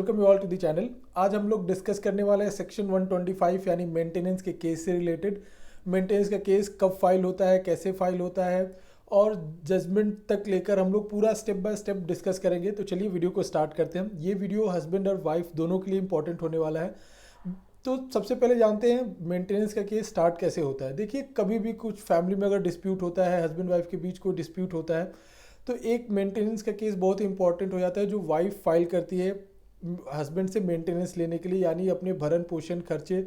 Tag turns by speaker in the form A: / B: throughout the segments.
A: Welcome you all to the channel. आज हम लोग डिस्कस करने वाले हैं सेक्शन 125 यानी मेंटेनेंस के केस से रिलेटेड। मेंटेनेंस का केस कब फाइल होता है, कैसे फाइल होता है और जजमेंट तक लेकर हम लोग पूरा स्टेप बाय स्टेप डिस्कस करेंगे। तो चलिए वीडियो को स्टार्ट करते हैं। ये वीडियो हस्बैंड और वाइफ दोनों के लिए इंपॉर्टेंट होने वाला है। तो सबसे पहले जानते हैं मेंटेनेंस का केस स्टार्ट कैसे होता है। देखिए, कभी भी कुछ फैमिली में अगर डिस्प्यूट होता है, हस्बैंड वाइफ के बीच कोई डिस्प्यूट होता है, तो एक मेंटेनेंस का केस बहुत ही इंपॉर्टेंट हो जाता है जो वाइफ फाइल करती है हस्बैंड से मेंटेनेंस लेने के लिए, यानी अपने भरण पोषण खर्चे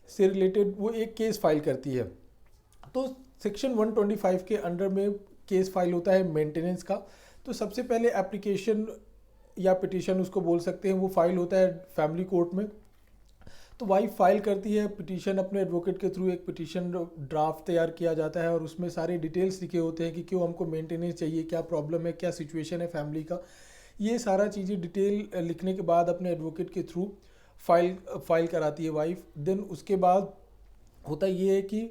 A: से रिलेटेड वो एक केस फाइल करती है। तो सेक्शन 125 के अंडर में केस फाइल होता है मेंटेनेंस का। तो सबसे पहले एप्लीकेशन या पिटीशन उसको बोल सकते हैं, वो फाइल होता है फैमिली कोर्ट में। तो वाइफ फाइल करती है पिटीशन अपने एडवोकेट के थ्रू। एक पिटीशन ड्राफ्ट तैयार किया जाता है और उसमें सारे डिटेल्स लिखे होते हैं कि क्यों हमको मेंटेनेंस चाहिए, क्या प्रॉब्लम है, क्या सिचुएशन है फैमिली का। ये सारा चीज़ें डिटेल लिखने के बाद अपने एडवोकेट के थ्रू फाइल कराती है वाइफ। देन उसके बाद होता ये है कि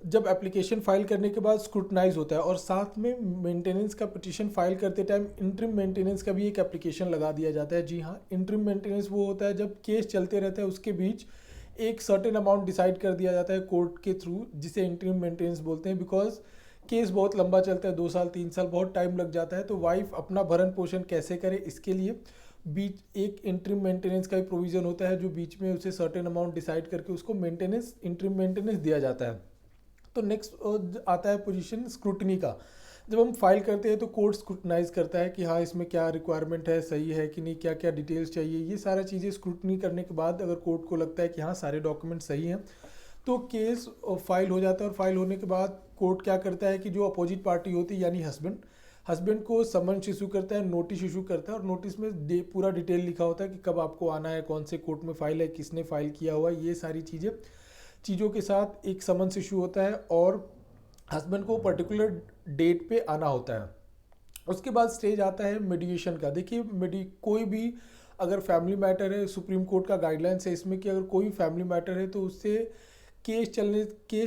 A: जब एप्लीकेशन फाइल करने के बाद स्क्रूटनाइज होता है और साथ में मेंटेनेंस का पिटीशन फाइल करते टाइम इंटरिम मेंटेनेंस का भी एक एप्लीकेशन लगा दिया जाता है। जी हाँ, इंटरिम मेंटेनेंस वो होता है जब केस चलते रहता है उसके बीच एक सर्टेन अमाउंट डिसाइड कर दिया जाता है कोर्ट के थ्रू, जिसे इंटरिम मेंटेनेंस बोलते हैं। बिकॉज केस बहुत लंबा चलता है, 2 साल 3 साल बहुत टाइम लग जाता है। तो वाइफ अपना भरण पोषण कैसे करे, इसके लिए बीच एक इंटरिम मेंटेनेंस का भी प्रोविज़न होता है जो बीच में उसे सर्टेन अमाउंट डिसाइड करके उसको मेंटेनेंस इंटरिम मेंटेनेंस दिया जाता है। तो नेक्स्ट आता है पोजीशन स्क्रूटनी का। जब हम फाइल करते हैं तो कोर्ट स्क्रूटनाइज करता है कि हाँ इसमें क्या रिक्वायरमेंट है, सही है कि नहीं, क्या क्या डिटेल्स चाहिए। ये सारा चीज़ें स्क्रूटनी करने के बाद अगर कोर्ट को लगता है कि हाँ सारे डॉक्यूमेंट सही हैं तो केस फाइल हो जाता है। और फाइल होने के बाद कोर्ट क्या करता है कि जो अपोजिट पार्टी होती है यानी हस्बैंड को समन्स इशू करता है, नोटिस इशू करता है। और नोटिस में पूरा डिटेल लिखा होता है कि कब आपको आना है, कौन से कोर्ट में फाइल है, किसने फाइल किया हुआ है, ये सारी चीज़ों के साथ एक समन्स इशू होता है और हस्बैंड को पर्टिकुलर डेट पे आना होता है। उसके बाद स्टेज आता है मीडिएशन का। देखिए, कोई भी अगर फैमिली मैटर है, सुप्रीम कोर्ट का गाइडलाइंस है इसमें कि अगर कोई फैमिली मैटर है तो उससे केस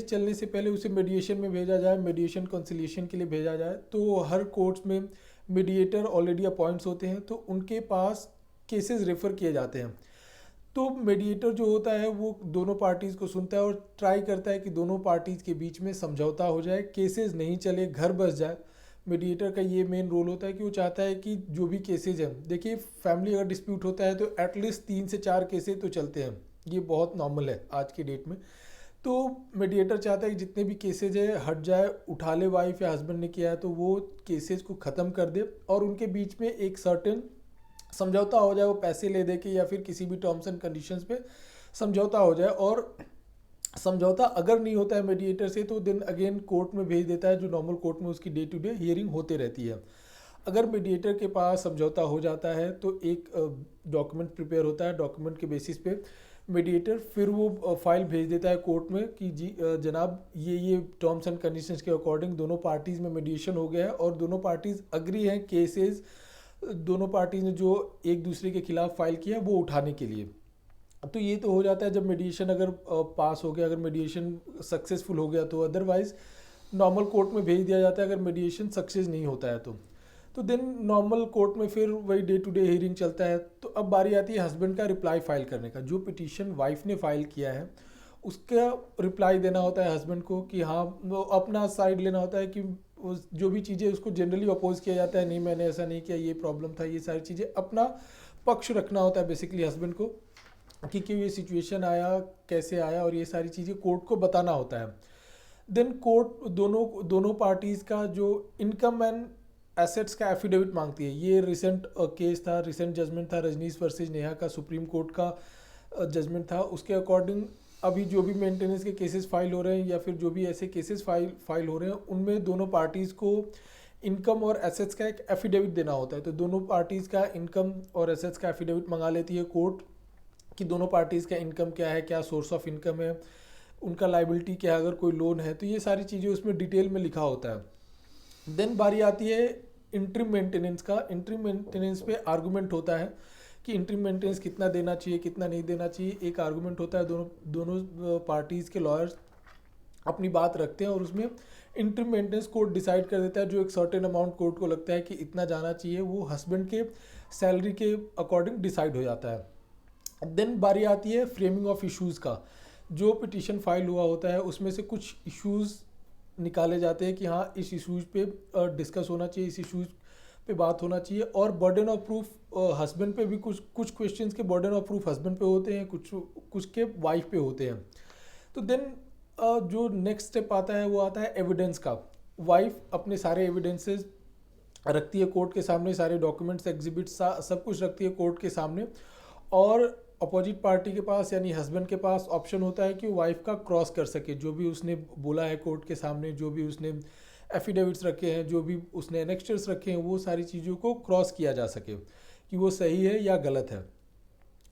A: चलने से पहले उसे मीडिएशन में भेजा जाए, मीडिएशन कंसिलिएशन के लिए भेजा जाए। तो हर कोर्ट्स में मीडिएटर ऑलरेडी अपॉइंट्स होते हैं, तो उनके पास केसेस रेफर किए जाते हैं। तो मीडिएटर जो होता है वो दोनों पार्टीज़ को सुनता है और ट्राई करता है कि दोनों पार्टीज़ के बीच में समझौता हो जाए, केसेस नहीं चले, घर बस जाए। मीडिएटर का ये मेन रोल होता है कि वो चाहता है कि जो भी केसेज हैं, देखिए फैमिली अगर डिस्प्यूट होता है तो एटलीस्ट 3 से 4 केसेज तो चलते हैं, ये बहुत नॉर्मल है आज की डेट में। तो मीडिएटर चाहता है कि जितने भी केसेज है हट जाए, उठा ले वाइफ या हस्बैंड ने किया है तो वो केसेज को ख़त्म कर दे और उनके बीच में एक सर्टेन समझौता हो जाए, वो पैसे ले दे के या फिर किसी भी टर्म्स एंड कंडीशंस पे समझौता हो जाए। और समझौता अगर नहीं होता है मीडिएटर से तो देन अगेन कोर्ट में भेज देता है, जो नॉर्मल कोर्ट में उसकी डे टू डे हियरिंग होते रहती है। अगर मीडिएटर के पास समझौता हो जाता है तो एक डॉक्यूमेंट प्रिपेयर होता है। डॉक्यूमेंट के बेसिस पे मीडिएटर फिर वो फाइल भेज देता है कोर्ट में कि जी जनाब ये टर्म्स एंड कंडीशंस के अकॉर्डिंग दोनों पार्टीज़ में मीडिएशन हो गया है और दोनों पार्टीज़ अग्री हैं केसेस दोनों पार्टी ने जो एक दूसरे के खिलाफ फाइल किया वो उठाने के लिए। तो ये तो हो जाता है जब मीडिएशन अगर पास हो गया, अगर मीडिएशन सक्सेसफुल हो गया तो। अदरवाइज नॉर्मल कोर्ट में भेज दिया जाता है अगर मीडिएशन सक्सेस नहीं होता है तो देन नॉर्मल कोर्ट में फिर वही डे टू डे हियरिंग चलता है। तो अब बारी आती है हस्बैंड का रिप्लाई फाइल करने का। जो पिटीशन वाइफ ने फाइल किया है उसका रिप्लाई देना होता है हस्बैंड को कि हाँ, वो अपना साइड लेना होता है कि जो भी चीज़ें उसको जनरली अपोज किया जाता है, नहीं मैंने ऐसा नहीं किया, ये प्रॉब्लम था, ये सारी चीज़ें अपना पक्ष रखना होता है बेसिकली हस्बैंड को कि क्यों ये सिचुएशन आया, कैसे आया, और ये सारी चीज़ें कोर्ट को बताना होता है। देन कोर्ट दोनों पार्टीज़ का जो इनकम एंड एसेट्स का एफिडेविट मांगती है। ये रिसेंट केस था, रिसेंट जजमेंट था रजनीश वर्सेज नेहा का, सुप्रीम कोर्ट का जजमेंट था। उसके अकॉर्डिंग अभी जो भी मेंटेनेंस के केसेस फाइल हो रहे हैं या फिर जो भी ऐसे केसेस फाइल हो रहे हैं उनमें दोनों पार्टीज़ को इनकम और एसेट्स का एक एफिडेविट देना होता है। तो दोनों पार्टीज़ का इनकम और एसेट्स का एफिडेविट मंगा लेती है कोर्ट कि दोनों पार्टीज़ का इनकम क्या है, क्या सोर्स ऑफ इनकम है, उनका लाइबिलिटी क्या है, अगर कोई लोन है तो ये सारी चीज़ें उसमें डिटेल में लिखा होता है। देन बारी आती है इंटरिम मेंटेनेंस का। इंटरिम मेंटेनेंस पे आर्गूमेंट होता है कि इंटरिम मेंटेनेंस कितना देना चाहिए, कितना नहीं देना चाहिए। एक आर्गूमेंट होता है दोनों पार्टीज़ के लॉयर्स अपनी बात रखते हैं और उसमें इंटर मेंटेनेंस कोर्ट डिसाइड कर देता है, जो एक सर्टेन अमाउंट कोर्ट को लगता है कि इतना जाना चाहिए, वो हस्बैंड के सैलरी के अकॉर्डिंग डिसाइड हो जाता है। देन बारी आती है फ्रेमिंग ऑफ इश्यूज़ का। जो पिटीशन फाइल हुआ होता है उसमें से कुछ इश्यूज़ निकाले जाते हैं कि हाँ इस इश्यूज़ पे डिस्कस होना चाहिए, इस इश्यूज़ पे बात होना चाहिए। और बर्डन ऑफ प्रूफ हस्बैंड पे भी कुछ कुछ क्वेश्चंस के बर्डन ऑफ प्रूफ हस्बैंड पे होते हैं, कुछ कुछ के वाइफ पे होते हैं। तो देन जो नेक्स्ट स्टेप आता है वो आता है एविडेंस का। वाइफ अपने सारे एविडेंसेस रखती है कोर्ट के सामने, सारे डॉक्यूमेंट्स एग्जिबिट्स सब कुछ रखती है कोर्ट के सामने। और अपोजिट पार्टी के पास यानी हस्बैंड के पास ऑप्शन होता है कि वो वाइफ का क्रॉस कर सके, जो भी उसने बोला है कोर्ट के सामने, जो भी उसने एफिडेविट्स रखे हैं, जो भी उसने एनेक्स्चर्स रखे हैं, वो सारी चीज़ों को क्रॉस किया जा सके कि वो सही है या गलत है।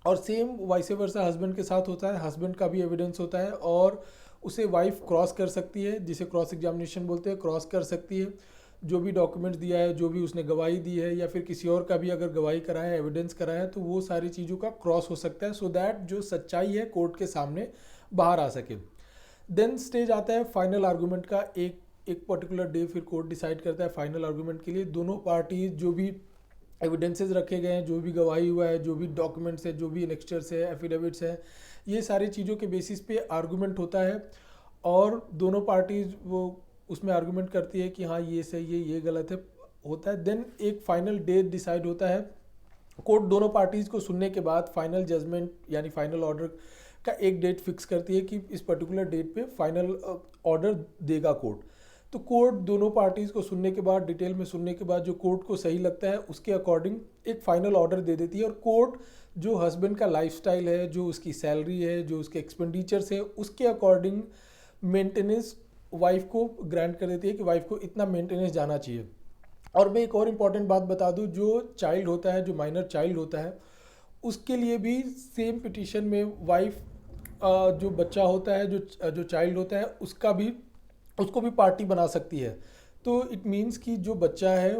A: और सेम वाइस वर्सा हस्बैंड के साथ होता है, हस्बैंड का भी एविडेंस होता है और उसे वाइफ क्रॉस कर सकती है, जिसे क्रॉस एग्जामिनेशन बोलते हैं, क्रॉस कर सकती है। जो भी डॉक्यूमेंट्स दिया है, जो भी उसने गवाही दी है, या फिर किसी और का भी अगर गवाही कराया है, एविडेंस कराया है, तो वो सारी चीज़ों का क्रॉस हो सकता है, सो दैट जो सच्चाई है कोर्ट के सामने बाहर आ सके। देन स्टेज आता है फाइनल आर्गूमेंट का। एक पर्टिकुलर डे फिर कोर्ट डिसाइड करता है फाइनल आर्गूमेंट के लिए। दोनों पार्टी जो भी एविडेंसेस रखे गए हैं, जो भी गवाही हुआ है, जो भी डॉक्यूमेंट्स है, जो भी एनेक्स्चर्स है, एफिडेविट्स है, ये सारी चीज़ों के बेसिस पे आर्गूमेंट होता है। और दोनों पार्टीज वो उसमें आर्गूमेंट करती है कि हाँ ये सही है, ये गलत है, होता है। देन एक फाइनल डेट डिसाइड होता है। कोर्ट दोनों पार्टीज़ को सुनने के बाद फाइनल जजमेंट यानी फाइनल ऑर्डर का एक डेट फिक्स करती है कि इस पर्टिकुलर डेट पे फाइनल ऑर्डर देगा कोर्ट। तो कोर्ट दोनों पार्टीज़ को सुनने के बाद, डिटेल में सुनने के बाद, जो कोर्ट को सही लगता है उसके अकॉर्डिंग एक फाइनल ऑर्डर दे देती है। और कोर्ट जो हस्बैंड का लाइफस्टाइल है, जो उसकी सैलरी है, जो उसके एक्सपेंडिचर्स है, उसके अकॉर्डिंग मेंटेनेंस वाइफ को ग्रांट कर देती है कि वाइफ को इतना मेंटेनेंस जाना चाहिए। और मैं एक और इम्पॉर्टेंट बात बता दूं, जो चाइल्ड होता है, जो माइनर चाइल्ड होता है, उसके लिए भी सेम पिटीशन में वाइफ जो बच्चा होता है, जो चाइल्ड होता है, उसको भी पार्टी बना सकती है। तो इट मीन्स कि जो बच्चा है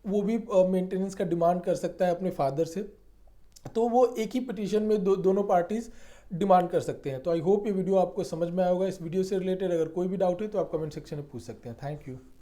A: वो भी मेंटेनेंस का डिमांड कर सकता है अपने फादर से। तो वो एक ही पिटीशन में दोनों पार्टीज डिमांड कर सकते हैं। तो आई होप ये वीडियो आपको समझ में आया होगा। इस वीडियो से रिलेटेड अगर कोई भी डाउट है तो आप कमेंट सेक्शन में पूछ सकते हैं। Thank you.